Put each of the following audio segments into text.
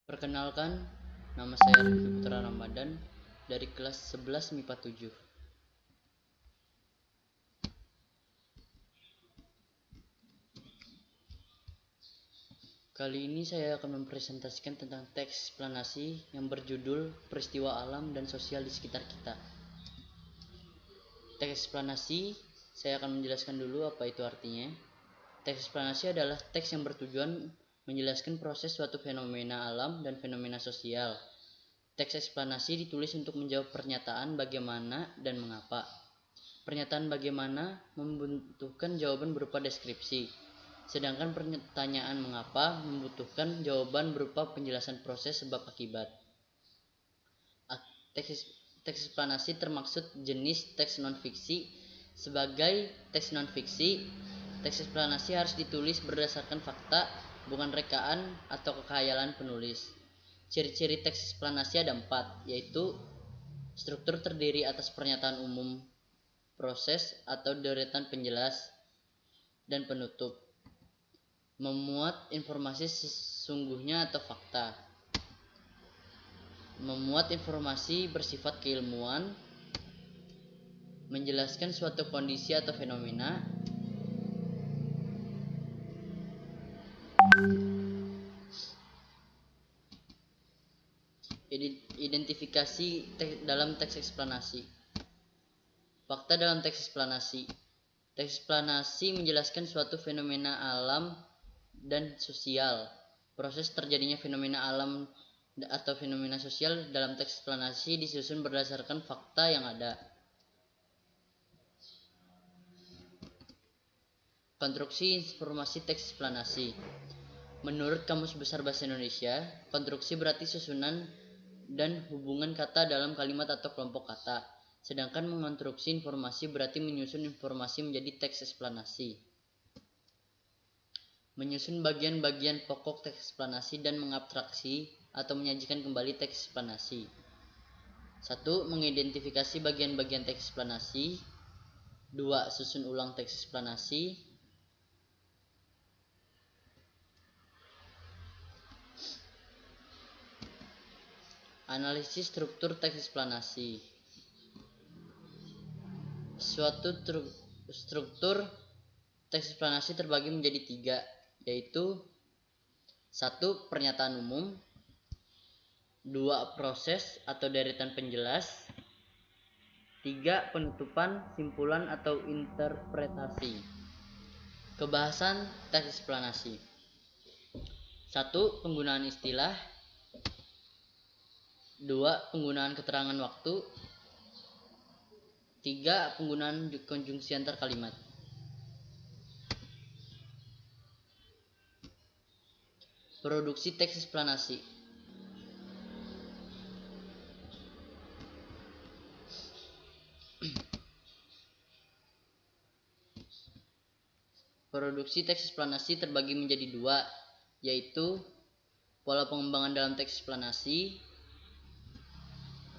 Perkenalkan, nama saya Rifki Putra Ramadan dari kelas 11 MIPA 7. Kali ini saya akan mempresentasikan tentang teks eksplanasi yang berjudul Peristiwa Alam dan Sosial di Sekitar Kita. Teks eksplanasi, saya akan menjelaskan dulu apa itu artinya. Teks eksplanasi adalah teks yang bertujuan menjelaskan proses suatu fenomena alam dan fenomena sosial. Teks eksplanasi ditulis untuk menjawab pernyataan bagaimana dan mengapa. Pernyataan bagaimana membutuhkan jawaban berupa deskripsi, sedangkan pertanyaan mengapa membutuhkan jawaban berupa penjelasan proses sebab akibat. Teks eksplanasi termaksud jenis teks non-fiksi. Sebagai teks non-fiksi, teks eksplanasi harus ditulis berdasarkan fakta, bukan rekaan atau kekhayalan penulis. Ciri-ciri teks eksplanasi ada 4, yaitu struktur terdiri atas pernyataan umum, proses atau deretan penjelas, dan penutup. Memuat informasi sesungguhnya atau fakta. Memuat informasi bersifat keilmuan. Menjelaskan suatu kondisi atau fenomena. Identifikasi dalam teks eksplanasi. Fakta dalam teks eksplanasi. Teks eksplanasi menjelaskan suatu fenomena alam dan sosial. Proses terjadinya fenomena alam atau fenomena sosial dalam teks eksplanasi disusun berdasarkan fakta yang ada. Konstruksi informasi teks eksplanasi. Menurut Kamus Besar Bahasa Indonesia, konstruksi berarti susunan dan hubungan kata dalam kalimat atau kelompok kata. Sedangkan mengonstruksi informasi berarti menyusun informasi menjadi teks eksplanasi. Menyusun bagian-bagian pokok teks eksplanasi dan mengabstraksi atau menyajikan kembali teks eksplanasi. 1. Mengidentifikasi bagian-bagian teks eksplanasi. 2. Susun ulang teks eksplanasi. Analisis struktur teks eksplanasi. Suatu struktur teks eksplanasi terbagi menjadi 3, yaitu 1. Pernyataan umum. 2. Proses atau deretan penjelas. 3. Penutupan, simpulan atau interpretasi. Kebahasan teks eksplanasi. 1. Penggunaan istilah. 2. Penggunaan keterangan waktu. 3. Penggunaan konjungsi antar kalimat. Produksi teks eksplanasi. Produksi teks eksplanasi terbagi menjadi 2, yaitu pola pengembangan dalam teks eksplanasi,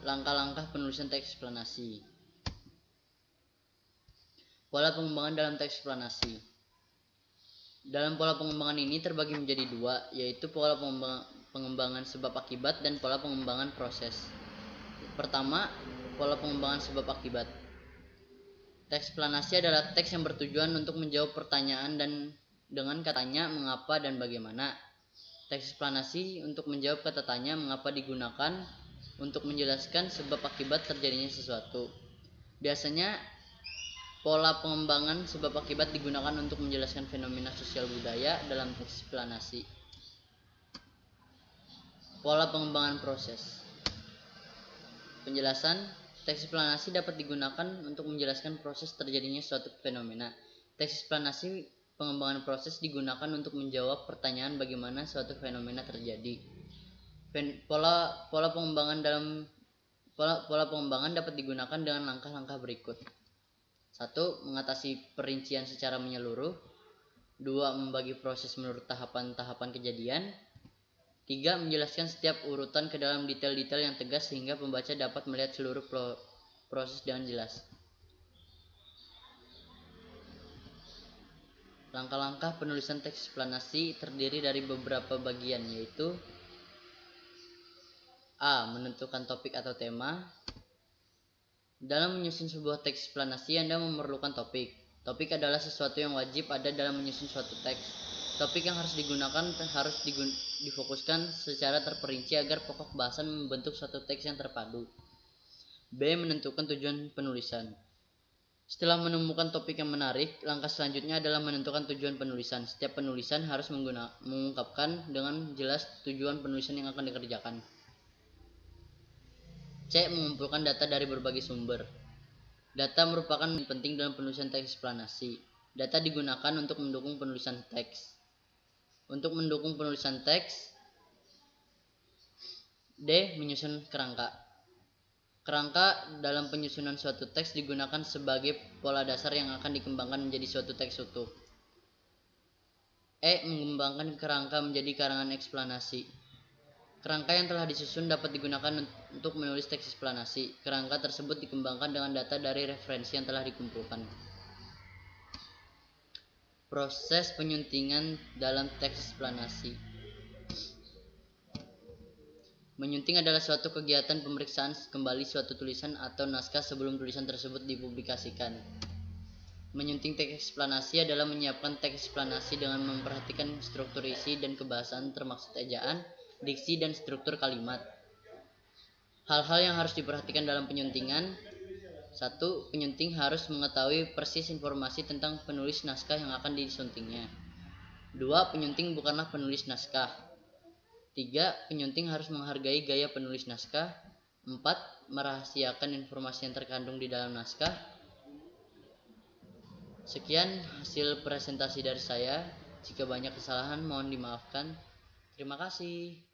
langkah-langkah penulisan teks eksplanasi. Pola pengembangan dalam teks eksplanasi. Dalam pola pengembangan ini terbagi menjadi 2, yaitu pola pengembangan sebab akibat dan pola pengembangan proses. Pertama, pola pengembangan sebab akibat. Teks eksplanasi adalah teks yang bertujuan untuk menjawab pertanyaan dan dengan katanya mengapa dan bagaimana. Teks eksplanasi untuk menjawab kata tanya mengapa digunakan untuk menjelaskan sebab akibat terjadinya sesuatu. Biasanya pola pengembangan sebab akibat digunakan untuk menjelaskan fenomena sosial budaya dalam teks eksplanasi. Pola pengembangan proses. Penjelasan. Teks eksplanasi dapat digunakan untuk menjelaskan proses terjadinya suatu fenomena. Teks eksplanasi pengembangan proses digunakan untuk menjawab pertanyaan bagaimana suatu fenomena terjadi. Pola pengembangan dapat digunakan dengan langkah-langkah berikut. 1. Mengatasi perincian secara menyeluruh. 2. Membagi proses menurut tahapan-tahapan kejadian. 3. Menjelaskan setiap urutan ke dalam detail-detail yang tegas sehingga pembaca dapat melihat seluruh proses dengan jelas. Langkah-langkah penulisan teks eksplanasi terdiri dari beberapa bagian, yaitu A. Menentukan topik atau tema. Dalam menyusun sebuah teks eksplanasi, Anda memerlukan topik. Topik adalah sesuatu yang wajib ada dalam menyusun suatu teks. Topik yang harus digunakan harus difokuskan secara terperinci agar pokok bahasan membentuk suatu teks yang terpadu. B. Menentukan tujuan penulisan. Setelah menemukan topik yang menarik, langkah selanjutnya adalah menentukan tujuan penulisan. Setiap penulisan harus mengungkapkan dengan jelas tujuan penulisan yang akan dikerjakan. C. Mengumpulkan data dari berbagai sumber. Data merupakan penting dalam penulisan teks eksplanasi. Data digunakan untuk mendukung penulisan teks. Untuk mendukung penulisan teks, D. Menyusun kerangka. Kerangka dalam penyusunan suatu teks digunakan sebagai pola dasar yang akan dikembangkan menjadi suatu teks utuh. E. Mengembangkan kerangka menjadi karangan eksplanasi. Kerangka yang telah disusun dapat digunakan untuk menulis teks eksplanasi. Kerangka tersebut dikembangkan dengan data dari referensi yang telah dikumpulkan. Proses penyuntingan dalam teks eksplanasi. Menyunting adalah suatu kegiatan pemeriksaan kembali suatu tulisan atau naskah sebelum tulisan tersebut dipublikasikan. Menyunting teks eksplanasi adalah menyiapkan teks eksplanasi dengan memperhatikan struktur isi dan kebahasaan termaksud ejaan, diksi, dan struktur kalimat. Hal-hal yang harus diperhatikan dalam penyuntingan. 1. Penyunting harus mengetahui persis informasi tentang penulis naskah yang akan disuntingnya. 2. Penyunting bukanlah penulis naskah. 3. Penyunting harus menghargai gaya penulis naskah. 4. Merahasiakan informasi yang terkandung di dalam naskah. Sekian hasil presentasi dari saya. Jika banyak kesalahan mohon dimaafkan. Terima kasih.